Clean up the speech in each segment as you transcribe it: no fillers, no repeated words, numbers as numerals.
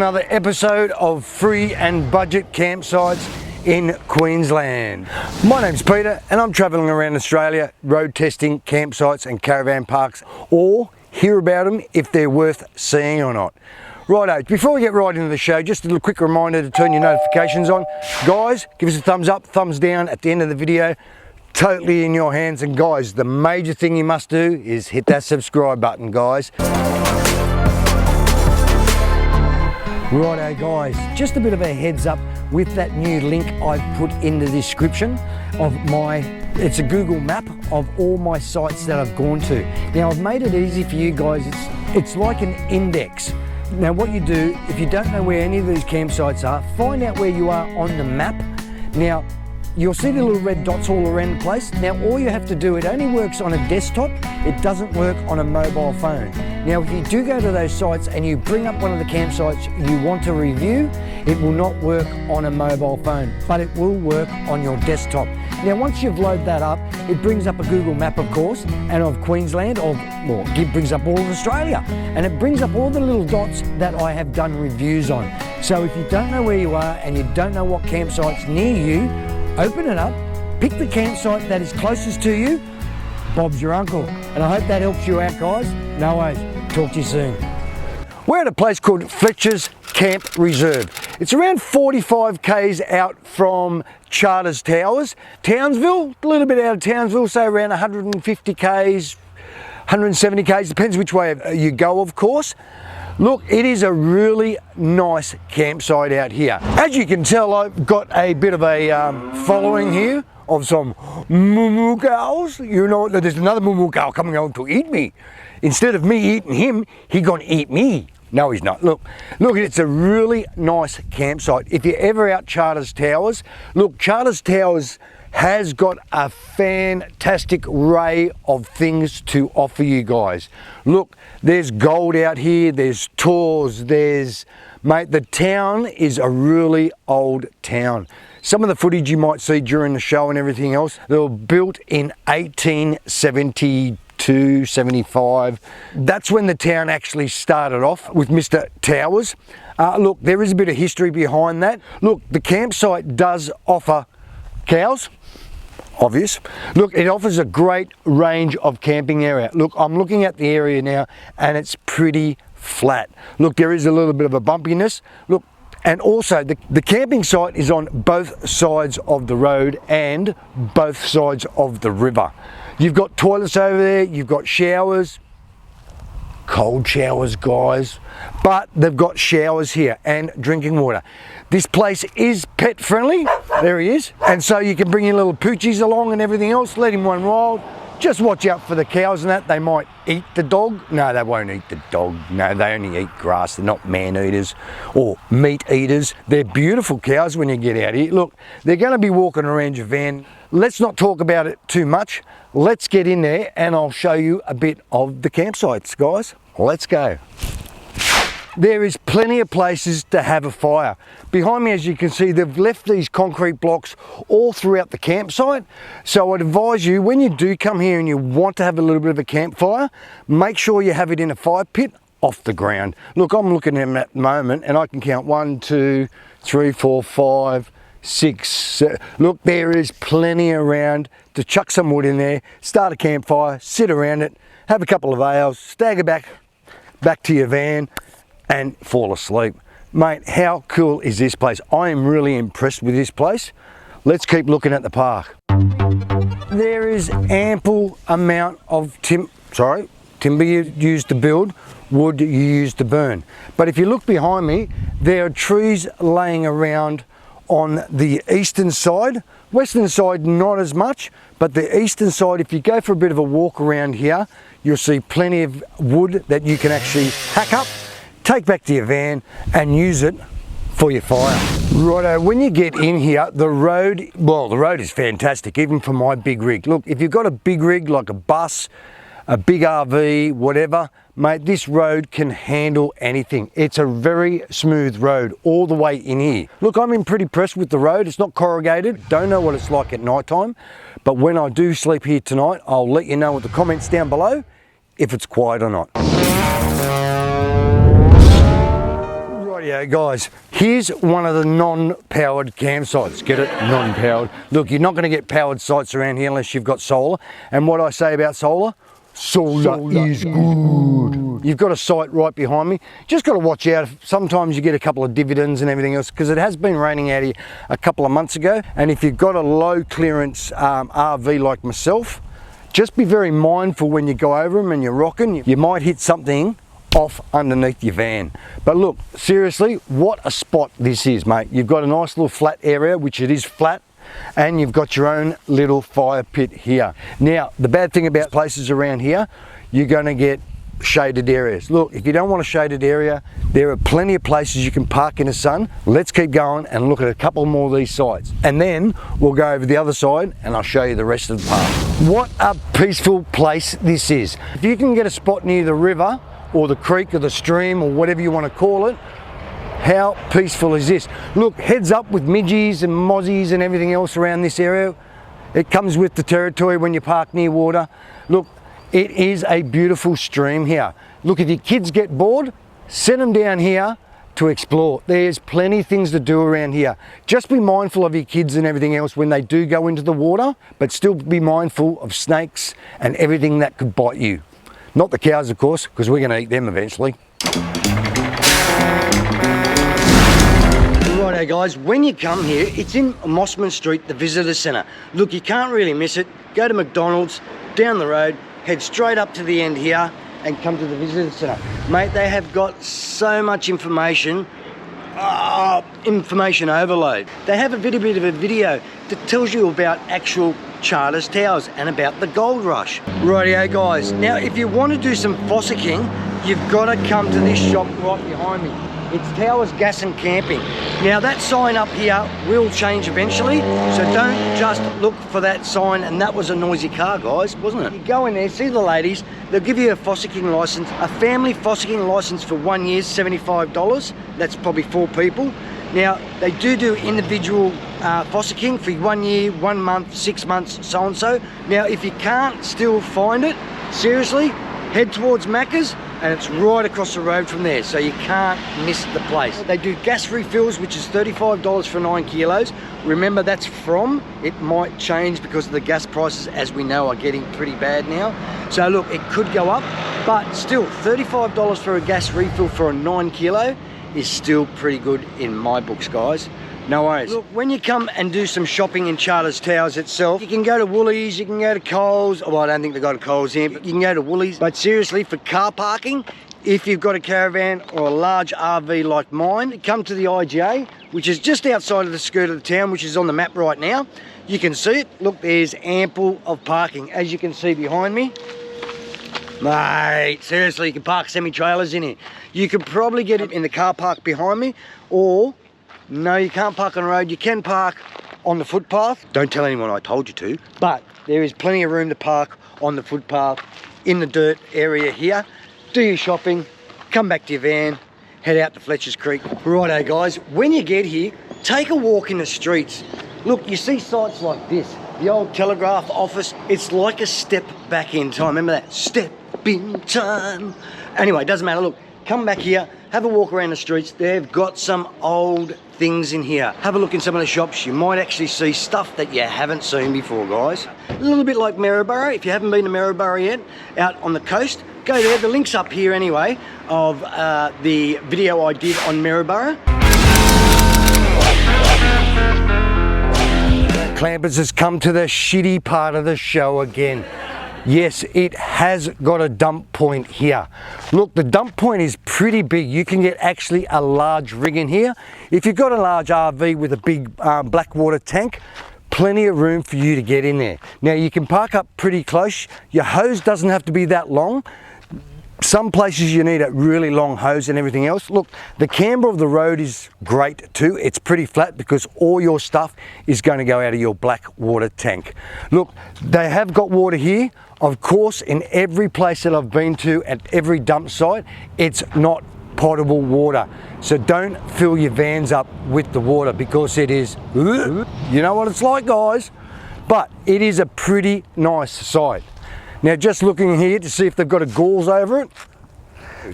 another episode of free and budget campsites in Queensland. My name's Peter and I'm travelling around Australia road testing campsites and caravan parks, or hear about them if they're worth seeing or not. Righto, before we get right into the show, just a little quick reminder to turn your notifications on. Guys, give us a thumbs up, thumbs down at the end of the video. Totally in your hands. And guys, the major thing you must do is hit that subscribe button, guys. Righto guys, just a bit of a heads up with that new link I've put in the description of it's a Google map of all my sites that I've gone to. Now I've made it easy for you guys, it's like an index. Now what you do, if you don't know where any of these campsites are, find out where you are on the map. Now you'll see the little red dots all around the place. Now all you have to do, it only works on a desktop, it doesn't work on a mobile phone. Now if you do go to those sites and you bring up one of the campsites you want to review, it will not work on a mobile phone, but it will work on your desktop. Now once you've loaded that up, it brings up a Google map of course, and of Queensland, it brings up all of Australia, and it brings up all the little dots that I have done reviews on. So if you don't know where you are and you don't know what campsite's near you, open it up, pick the campsite that is closest to you. Bob's your uncle. And I hope that helps you out, guys. No worries. Talk to you soon. We're at a place called Fletcher's Camp Reserve. It's around 45 k's out from Charters Towers. Townsville, a little bit out of Townsville, say around 150 k's, 170 k's, depends which way you go, of course. Look, it is a really nice campsite out here. As you can tell, I've got a bit of a following here of some moo cows. You know, there's another moo cow coming out to eat me. Instead of me eating him, he's gonna eat me. No, he's not. Look, it's a really nice campsite. If you're ever out Charters Towers, look, Charters Towers has got a fantastic array of things to offer you guys. Look, there's gold out here, there's tours, mate, the town is a really old town. Some of the footage you might see during the show and everything else, they were built in 1872, 75. That's when the town actually started off with Mr. Towers. Look, there is a bit of history behind that. Look, the campsite does offer cows. Obvious. Look, it offers a great range of camping area. Look, I'm looking at the area now and it's pretty flat. Look, there is a little bit of a bumpiness. Look, and also the camping site is on both sides of the road and both sides of the river. You've got toilets over there, you've got showers, cold showers guys, but they've got showers here and drinking water. This place is pet friendly, there he is, and so you can bring your little poochies along and everything else, let him run wild. Just watch out for the cows and that, they might eat the dog. No, they won't eat the dog, no, they only eat grass, they're not man eaters or meat eaters. They're beautiful cows when you get out here. Look, they're gonna be walking around your van. Let's not talk about it too much. Let's get in there and I'll show you a bit of the campsites, guys. Let's go. There is plenty of places to have a fire. Behind me, as you can see, they've left these concrete blocks all throughout the campsite. So I'd advise you, when you do come here and you want to have a little bit of a campfire, make sure you have it in a fire pit off the ground. Look, I'm looking at them at the moment and I can count 1, 2, 3, 4, 5, 6, 7. Look, there is plenty around to chuck some wood in there, start a campfire, sit around it, have a couple of ales, stagger back to your van and fall asleep. Mate, how cool is this place? I am really impressed with this place. Let's keep looking at the park. There is ample amount of timber you use to build, wood you use to burn. But if you look behind me, there are trees laying around on the eastern side. Western side not as much, but the eastern side, if you go for a bit of a walk around here, you'll see plenty of wood that you can actually hack up, take back to your van and use it for your fire. Righto, when you get in here, the road is fantastic, even for my big rig. Look, if you've got a big rig like a bus, a big RV, whatever, mate, this road can handle anything. It's a very smooth road all the way in here. Look, I'm pretty impressed with the road. It's not corrugated. Don't know what it's like at night time, but when I do sleep here tonight, I'll let you know with the comments down below if it's quiet or not. Rightio guys, here's one of the non-powered campsites. Get it? Non-powered. Look, you're not going to get powered sites around here unless you've got solar. And what I say about solar? Solar is good. You've got a site right behind me. Just got to watch out. Sometimes you get a couple of dividends and everything else because it has been raining out here a couple of months ago. And if you've got a low clearance RV like myself, just be very mindful when you go over them and you're rocking. You might hit something off underneath your van. But look, seriously, what a spot this is, mate. You've got a nice little flat area, which it is flat, and you've got your own little fire pit here. Now, the bad thing about places around here, you're going to get shaded areas. Look, if you don't want a shaded area, there are plenty of places you can park in the sun. Let's keep going and look at a couple more of these sites. And then we'll go over the other side and I'll show you the rest of the park. What a peaceful place this is. If you can get a spot near the river, or the creek or the stream or whatever you want to call it, how peaceful is this? Look, heads up with midgies and mozzies and everything else around this area. It comes with the territory when you park near water. Look, it is a beautiful stream here. Look, if your kids get bored, send them down here to explore. There's plenty of things to do around here. Just be mindful of your kids and everything else when they do go into the water, but still be mindful of snakes and everything that could bite you. Not the cows, of course, because we're going to eat them eventually. Righto guys, when you come here, it's in Mossman Street, the visitor centre. Look, you can't really miss it. Go to McDonald's, down the road, head straight up to the end here and come to the visitor centre. Mate, they have got so much information. Information overload. They have a bit of a video that tells you about actual charters towers and about the gold rush. Rightio guys, now if you want to do some fossicking, you've got to come to this shop right behind me. It's Towers Gas and Camping. Now that sign up here will change eventually, so don't just look for that sign. And that was a noisy car, guys, wasn't it? You go in there, see the ladies, they'll give you a fossicking license, a family fossicking license for 1 year, $75. That's probably 4 people. Now they do individual fossicking for 1 year, 1 month, 6 months, so and so. Now if you can't still find it, seriously, head towards Macca's and it's right across the road from there, so you can't miss the place. They do gas refills, which is $35 for 9 kilos. Remember, that's from, it might change because the gas prices, as we know, are getting pretty bad now. So look, it could go up, but still $35 for a gas refill for a 9 kilo is still pretty good in my books, guys. No worries. Look, when you come and do some shopping in Charters Towers itself, you can go to Woolies, you can go to Coles. Oh, I don't think they've got a Coles here, but you can go to Woolies. But seriously, for car parking, if you've got a caravan or a large RV like mine, come to the IGA, which is just outside of the skirt of the town, which is on the map right now. You can see it. Look, there's ample of parking, as you can see behind me. Mate, seriously, you can park semi-trailers in here. You can probably get it in the car park behind me, or no, you can't park on the road. You can park on the footpath. Don't tell anyone I told you to, but there is plenty of room to park on the footpath in the dirt area here. Do your shopping, come back to your van, head out to Fletcher Creek. Righto guys, when you get here, take a walk in the streets. Look, you see sites like this, the old telegraph office. It's like a step back in time. Remember that? Step in time. Anyway, it doesn't matter. Look, come back here, have a walk around the streets. They've got some old things in here. Have a look in some of the shops. You might actually see stuff that you haven't seen before, guys. A little bit like Maryborough. If you haven't been to Maryborough yet, out on the coast, go there. The link's up here anyway of the video I did on Maryborough. Clampers has come to the shitty part of the show again. Yes, it has got a dump point here. Look, the dump point is pretty big. You can get actually a large rig in here. If you've got a large RV with a big black water tank, plenty of room for you to get in there. Now you can park up pretty close. Your hose doesn't have to be that long. Some places you need a really long hose and everything else. Look, the camber of the road is great too. It's pretty flat because all your stuff is going to go out of your black water tank. Look, they have got water here. Of course, in every place that I've been to at every dump site, it's not potable water. So don't fill your vans up with the water because it is, you know what it's like, guys. But it is a pretty nice site. Now just looking here to see if they've got a gauze over it.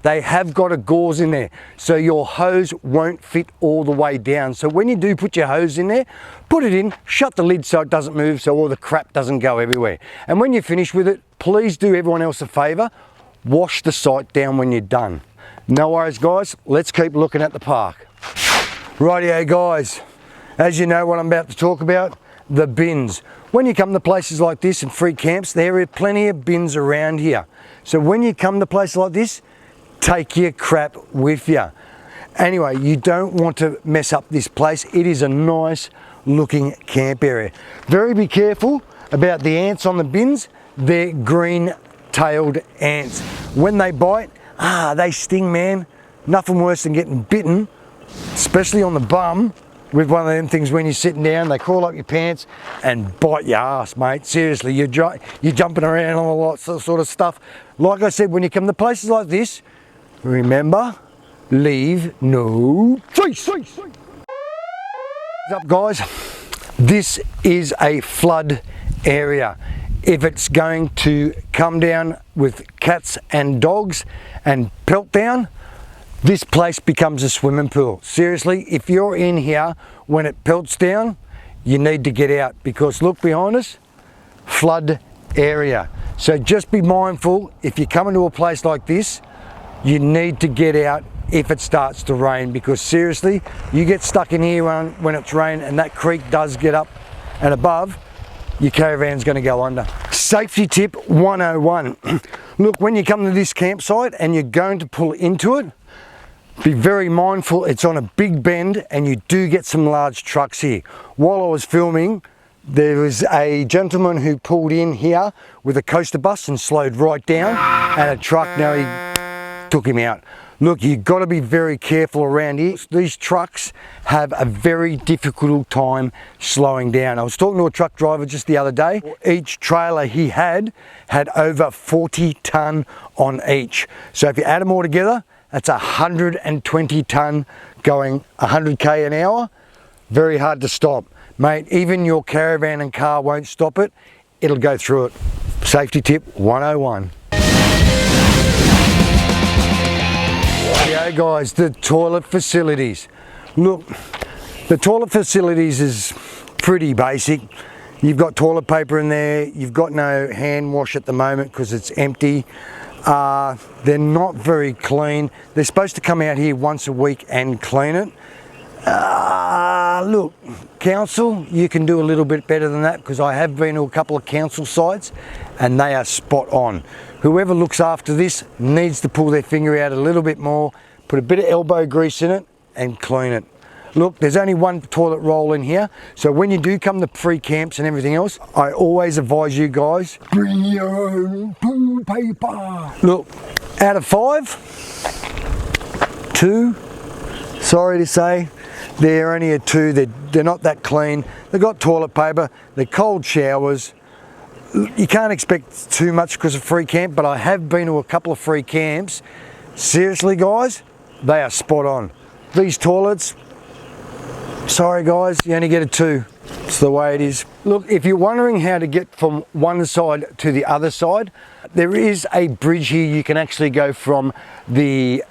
They have got a gauze in there, so your hose won't fit all the way down. So when you do put your hose in there, put it in, shut the lid so it doesn't move, so all the crap doesn't go everywhere. And when you're finished with it, please do everyone else a favour, wash the site down when you're done. No worries guys, let's keep looking at the park. Rightio guys, as you know what I'm about to talk about, the bins. When you come to places like this and free camps, there are plenty of bins around here. So when you come to places like this, take your crap with you. Anyway, you don't want to mess up this place. It is a nice looking camp area. Be careful about the ants on the bins. They're green-tailed ants. When they bite, they sting, man. Nothing worse than getting bitten, especially on the bum, with one of them things when you're sitting down, they crawl up your pants and bite your ass, mate. Seriously, you're jumping around on a lot of sort of stuff. Like I said, when you come to places like this, remember, leave no trace. What's up guys? This is a flood area. If it's going to come down with cats and dogs and pelt down, this place becomes a swimming pool. Seriously, if you're in here when it pelts down, you need to get out, because look behind us, flood area. So just be mindful, if you're coming to a place like this, you need to get out if it starts to rain, because seriously, you get stuck in here when it's raining and that creek does get up and above, your caravan's going to go under. Safety tip 101. Look, when you come to this campsite and you're going to pull into it, be very mindful, it's on a big bend and you do get some large trucks here. While I was filming, there was a gentleman who pulled in here with a coaster bus and slowed right down, and a truck nearly took him out. Look, you've got to be very careful around here. These trucks have a very difficult time slowing down. I was talking to a truck driver just the other day. Each trailer he had over 40 tonne on each. So if you add them all together, that's 120 tonne going 100k an hour. Very hard to stop. Mate, even your caravan and car won't stop it. It'll go through it. Safety tip 101. Okay guys, the toilet facilities. Look, the toilet facilities is pretty basic. You've got toilet paper in there. You've got no hand wash at the moment because it's empty. They're not very clean. They're supposed to come out here once a week and clean it. Look, council, you can do a little bit better than that, because I have been to a couple of council sites and they are spot on. Whoever looks after this needs to pull their finger out a little bit more, put a bit of elbow grease in it and clean it. Look, there's only one toilet roll in here, so when you do come to free camps and everything else, I always advise you guys, bring your own poo paper. Look, out of 5, 2, sorry to say, they're only a 2, they're not that clean. They've got toilet paper, they're cold showers. You can't expect too much because of free camp, but I have been to a couple of free camps. Seriously guys, they are spot on. These toilets, sorry guys, you only get a 2. It's the way it is. Look, if you're wondering how to get from one side to the other side, there is a bridge here. You can actually go from the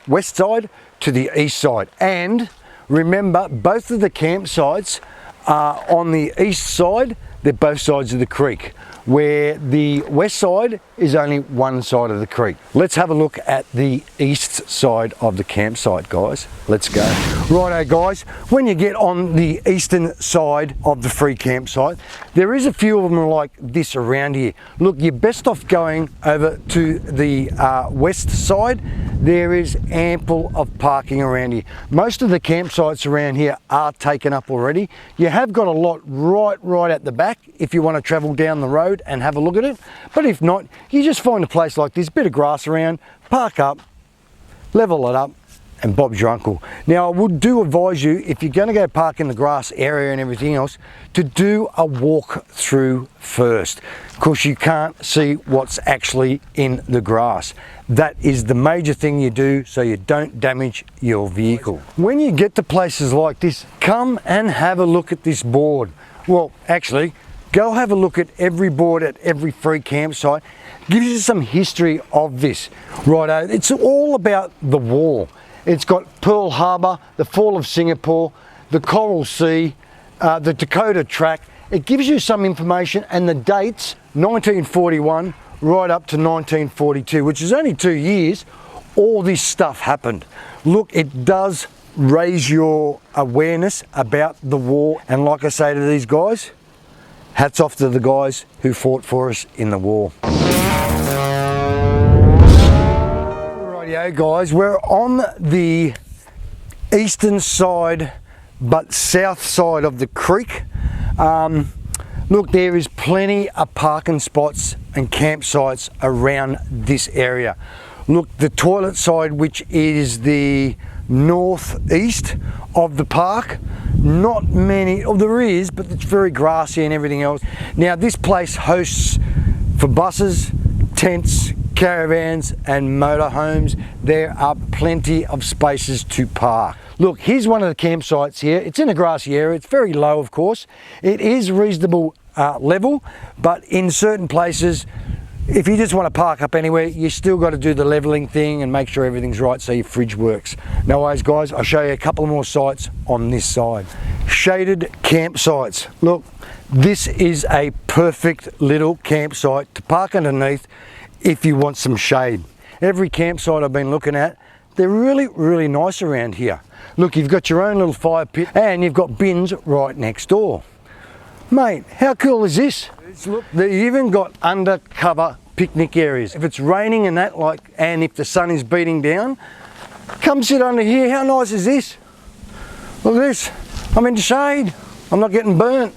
west side to the east side. And remember, both of the campsites are on the east side. They're both sides of the creek, where the west side is only one side of the creek. Let's have a look at the east side of the campsite, guys. Let's go. Righto guys, when you get on the eastern side of the free campsite, there is a few of them like this around here. Look, you're best off going over to the west side. There is ample of parking around here. Most of the campsites around here are taken up already. You have got a lot right at the back if you want to travel down the road and have a look at it. But if not, you just find a place like this, bit of grass around, park up, level it up, and Bob's your uncle. Now I would do advise you, if you're going to go park in the grass area and everything else, to do a walk through first, because you can't see what's actually in the grass. That is the major thing you do so you don't damage your vehicle. When you get to places like this, come and have a look at this board. Well, actually, Go have a look at every board at every free campsite. Gives you some history of this. Righto, it's all about the wall. It's got Pearl Harbor, the fall of Singapore, the Coral Sea, the Dakota Track. It gives you some information, and the dates, 1941 right up to 1942, which is only 2 years, all this stuff happened. Look, it does raise your awareness about the war, and like I say to these guys, hats off to the guys who fought for us in the war. Rightio guys, we're on the eastern side but south side of the creek. Look, there is plenty of parking spots and campsites around this area. Look, the toilet side, which is the northeast of the park, not many, oh there is, but it's very grassy and everything else. Now this place hosts for buses, tents, caravans and motorhomes. There are plenty of spaces to park. Look, here's one of the campsites here. It's in a grassy area. It's very low, of course. It is reasonable level, but in certain places, if you just want to park up anywhere, you still got to do the leveling thing and make sure everything's right so your fridge works. No worries guys, I'll show you a couple more sites on this side. Shaded campsites. Look, this is a perfect little campsite to park underneath if you want some shade. Every campsite I've been looking at, they're really nice around here. Look, you've got your own little fire pit and you've got bins right next door. Mate, how cool is this? Look, they've even got undercover picnic areas. If it's raining and that, and if the sun is beating down, come sit under here. How nice is this? Look at this. I'm in the shade. I'm not getting burnt.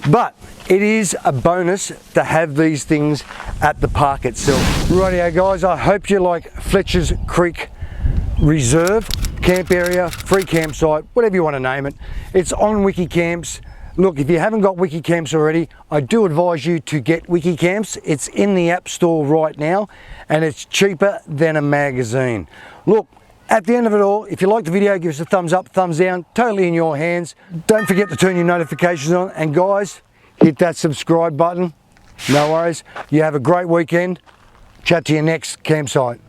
But it is a bonus to have these things at the park itself. Rightio guys, I hope you like Fletcher Creek Reserve, camp area, free campsite, whatever you want to name it. It's on Wikicamps. Look, if you haven't got Wikicamps already, I do advise you to get Wikicamps. It's in the App Store right now and it's cheaper than a magazine. Look, at the end of it all, if you like the video, give us a thumbs up, thumbs down, totally in your hands. Don't forget to turn your notifications on, and guys, hit that subscribe button. No worries. You have a great weekend. Chat to your next campsite.